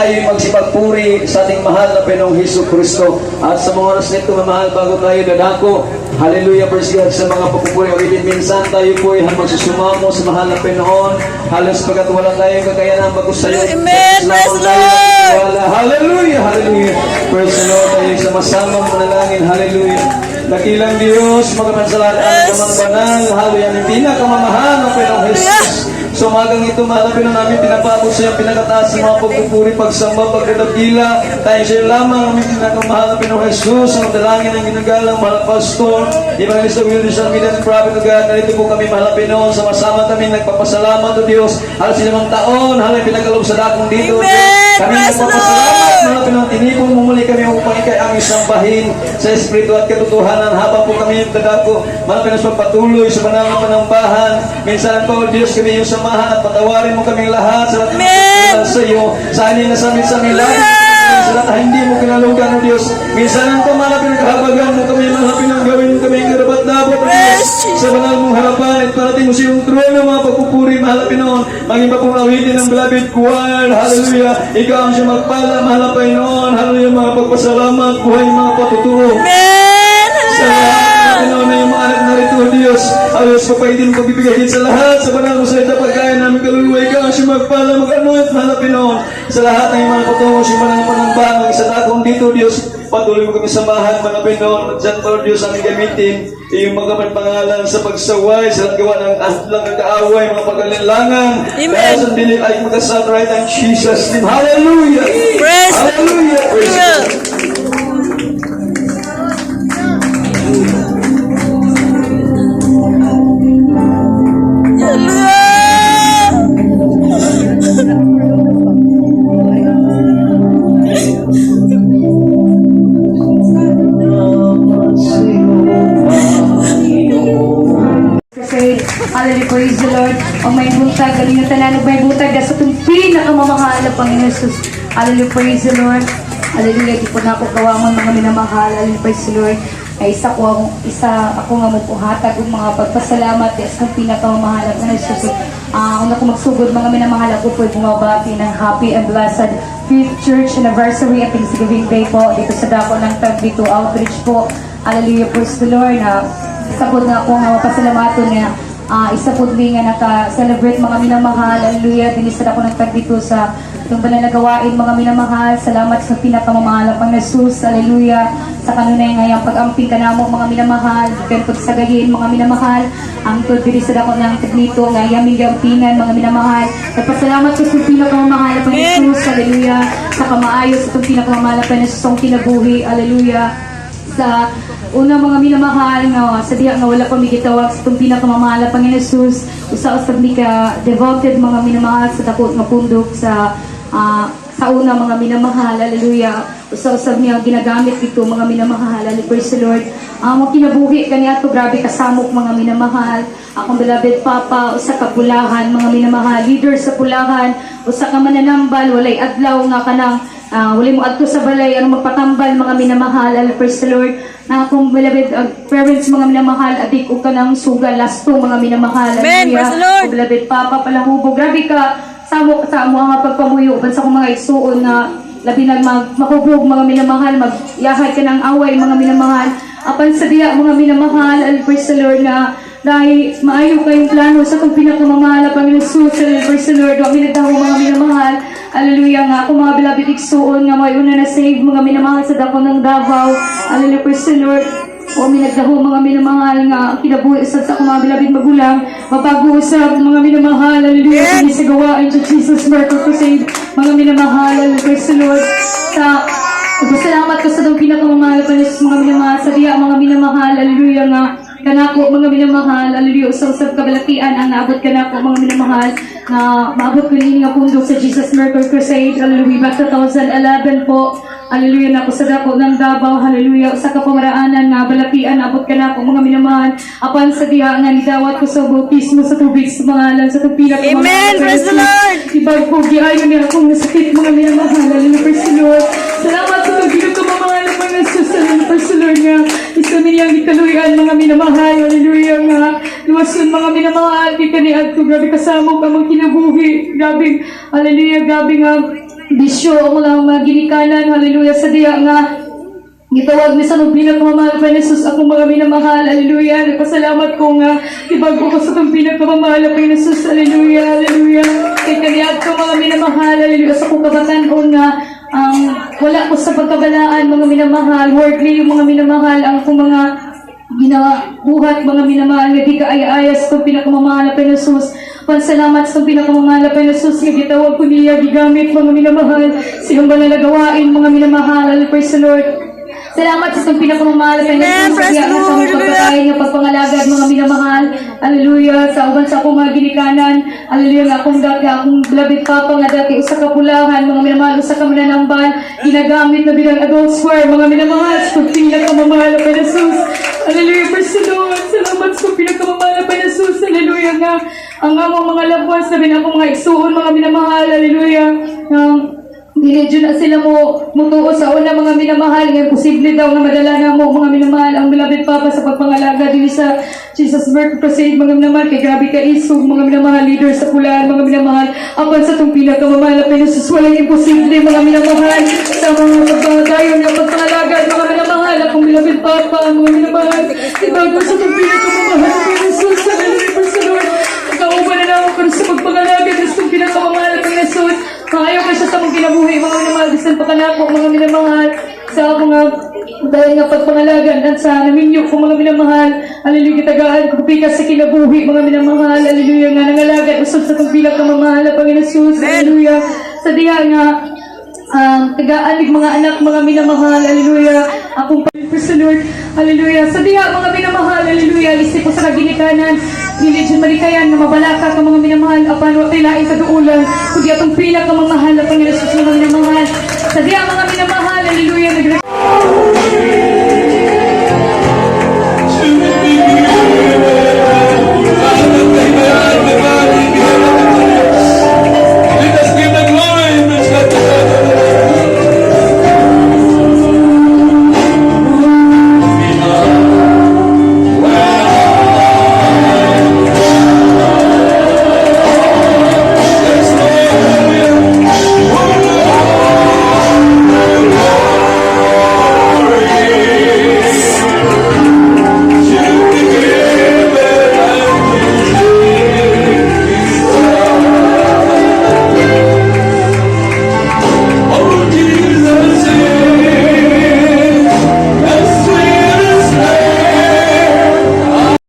tayo magsipagpuri sa ating mahal na Panginoong Hesus Kristo. At sa mga oras nito, mahal, bago tayo dadako, hallelujah, praise God, sa mga pagpupuri ulitin. Minsan tayo po ay magsusumamo sa mahal na Panginoon. Halos pagkat wala tayong kakayanan bago sa iyo. Amen, praise the Lord. Hallelujah, hallelujah. Praise the Lord, tayo sa masamang manalangin. Hallelujah. Dakilang Diyos, magkamansalaan ang kamang banal. Hallelujah, ang pinakamamahal ng Panginoong Hesus. So umagang ito, mahal na Panginoon namin, pinapabot sa iyo, pinakataas sa mga pagpupuri, pagsamba, pagdadakila. Tayo sa iyo lamang, aming pinakamahal na Panginoong Hesus, ang dalangin ng ginagalang mahal na Pastor, Evangelista Wilson, Midan Prophet of God. Narito po kami, mahal na Panginoon, sama-sama kami nagpapasalamat o Diyos. Halos silamang taon, halos pinagalob sa dakong dito. Kami nagpapasalamat, mahal na Panginoon, tinipon mo muli kami upang ikay aming sambahin sa Espiritu at katotohanan. Habang po kami dadako, mahal na Panginoon, pagpatuloy sa banal na panambahan. Minsan po, Diyos, kami yung samahan at patawarin mo kaming lahat sa lahat ng sa iyo. Sa anin na sa amin lahat. Sa lahat na hindi mo kinalugan, O Diyos. Minsan ang pamalapin ang kahabagan mo kami, malapin ang gawin kami ang karapat-dapat, O Diyos. Sa banal mong harapan at parating mo sa iyong trono, mga pagpupuri, mahalapin noon. Maging pa pong awitin ng beloved choir. Hallelujah. Ikaw ang siya magpala, mahalapin noon. Hallelujah, mga pagpasalamat, buhay, mga patuturo. Sa Panginoon na yung mga anak narito, Diyos. Ayos pa pa hindi mo pagbibigay din sa lahat. Sa banal mo sa ito pagkain namin kaluluwa. Ikaw ang siya magpala, mag-anoint, mahalapin noon. Sa lahat ng mga patungo, siya manang panambang. Isa dakong dito, Diyos. Patuloy mo kami samahan, mahalapin noon. At dyan pa, Diyos, aming gamitin. Iyong mga pangalan sa pagsaway, sa gawa ng ahlang ng kaaway, mga pagkalinlangan. Dahil sa dilim ay magkasal right in Jesus' name. Hallelujah! Praise Hallelujah! Praise God! Hallelujah, praise the Lord. O may buntag, galing na tanan, may buntag sa itong pinakamamahal na Panginoon Jesus. Hallelujah, praise the Lord. Hallelujah, di po na ako kawaman mga minamahal. Hallelujah, praise the Lord. Ay isa ako nga magpuhatag ng mga pagpasalamat sa pinakamamahal na Jesus. Kung ako magsugod mga minamahal, ako po bumabati ng happy and blessed 5th Church Anniversary at Thanksgiving Day po dito sa dako ng Tag-Bito Outreach po. Hallelujah, praise the Lord. Isa po na ako nga mapasalamaton niya. Isa po nga naka-celebrate mga minamahal. Hallelujah. Dinisad ako ng dito sa itong pananagawain mga minamahal. Salamat sa pinakamamahal ng Panginoon Jesus. Hallelujah. Sa kanunay ngayong pag-amping ka na mo mga minamahal. Ikan pagsagayin mga minamahal. Ang ito dinisad ako ng dito ngayaming gampingan mga minamahal. Nagpasalamat sa pinakamamahal ng Panginoon Jesus. Hallelujah. Sa kamaayos itong pinakamamahal ng Panginoon Jesus ang kinabuhi. Hallelujah. Sa una mga minamahal nga sa diha nga wala pa migitawag sa itong pinakamamahal na Panginoon Jesus. Usa-usab mi ka devoted mga minamahal sa takot nga pundok sa una mga minamahal. Hallelujah. Usa-usab niya ginagamit dito mga minamahal. Hallelujah. Praise the Lord. Mo kinabuhi kaniadto grabe kasamok mga minamahal. Akong beloved Papa, usa ka pulahan mga minamahal, leader sa pulahan, usa ka mananambal, walay adlaw nga kanang wala mo adto sa balay ang magpatambal mga minamahal. Praise the Lord. Na akong beloved parents mga minamahal, adik o ka ng sugal lasto mga minamahal. Amen. Praise the Lord. Beloved Papa palahubog, grabe ka samok sa amo nga pagpamuyo ban sa akong mga igsuon na labi nag makubog mga minamahal, magyahay ka ng away mga minamahal. Apan sa diya mga minamahal, praise the Lord, na dahil maayo kayong plano sa itong pinakamamahal na Panginoon Jesus. Praise the Lord. Huwag minagdaho mga minamahal. Hallelujah nga. Kung mga beloved igsuon nga may una na save mga minamahal sa dako ng Davao. Hallelujah. Praise the Lord. Huwag minagdaho mga minamahal nga kinabuhi sa mga beloved magulang. Mapag-uusap mga minamahal. Hallelujah. Kini sa gawain sa Jesus Miracle Crusade. Mga minamahal. Hallelujah. Praise the Lord. Salamat ko sa itong pinakamamahal na Panginoon mga minamahal. Sa diya mga minamahal. Hallelujah nga. Kanako mga minamahal, hallelujah, usap kabalakian ang naabot kanako mga minamahal na maabot ko nini nga pundok sa Jesus Miracle Crusade, hallelujah, back 2011 po, hallelujah, na sa dako ng Davao, hallelujah, sa kapamaraanan nga balakian, abot kanako mga minamahal, apan sa diha nga nidawat ko sa bautismo sa tubig sa pangalan sa tupila ko. Amen, praise the Lord. Ibag ko giayon niya akong nasakit mga minamahal, hallelujah, praise the Lord. Salamat sa tubig ko mamahal ng Panginoon, hallelujah, praise the Lord nga. Kami niyang ikaluyan mga minamahal, hallelujah nga. Luwason mga minamahal, di ka niad ko, grabe kasama ka mga kinabuhi. Grabe, hallelujah, grabe nga. bisyo o mga ginikanan, hallelujah, sa diya nga gitawag ni sa nung pinakamamahal pa ni Jesus akong mga minamahal, hallelujah. Nagpasalamat ko nga ibago ko sa itong pinakamamahal pa ni Jesus, hallelujah, hallelujah. Kay kaniyad ko mga minamahal, hallelujah, sa kong kabatanon nga wala ko sa pagkabalaan mga minamahal, worldly yung mga minamahal, ang akong mga ginabuhat mga minamahal nga di ka ayas itong pinakamamahal pa ni Jesus. Pansalamat sa pinakamamahal pa ni Jesus nga gitawag ko niya gigamit mga minamahal siyang banalagawain mga minamahal, praise the Lord. Salamat sa itong pinakamamahal pa ni Jesus sa mga sa mga pagpatayin nga pagpangalagad mga minamahal, hallelujah, sa uban sa akong mga ginikanan, hallelujah, nga akong dati akong labit papa nga dati usa ka pulahan mga minamahal, usa ka mananambal ginagamit na bilang adult square mga minamahal sa itong pinakamamahal pa ni Jesus, hallelujah, praise the Lord. Salamat sa pinakamamahal pa ni Jesus, hallelujah, nga ang among mga loved ones na binakong mga igsuon mga minamahal, hallelujah, dinedyo na sila mo mutuo sa una mga minamahal nga posible daw nga madala na mo mga minamahal ang beloved papa sa pagpangalaga din sa Jesus Birth Crusade mga minamahal kay grabe ka isog mga minamahal leader sa pulaan mga minamahal apan sa itong pinakamamahal na Jesus walang imposible mga minamahal sa mga pagpangadayon nga pagpangalaga mga minamahal akong beloved papa mga minamahal ibago sa itong pinakamamahal na Jesus hallelujah praise the Lord kauban na ako sa pagpangalaga sa itong pinakamamahal na Jesus. Ayaw ka siya sa mong kinabuhi, mga minamahal, bisan pa ka na ako, mga minamahal, sa mga dahil nga pagpangalagan at sa naminyo ko, mga minamahal, hallelujah, tagaan, kupikas sa kinabuhi, mga minamahal, hallelujah, nga nangalagan, usod sa pagbilang kamamahal, Panginoon Jesus, hallelujah, sa diha nga, tagaan, mga anak, mga minamahal, hallelujah, akong praise the Lord, hallelujah, sa diha, mga minamahal, hallelujah, isip ko sa kaginikanan, Diligent malikayan na mabalaka ka mga minamahal apan wa tay lain kaduulan kundi atong pila ka mamahal na Panginoon sa mga minamahal sa diya mga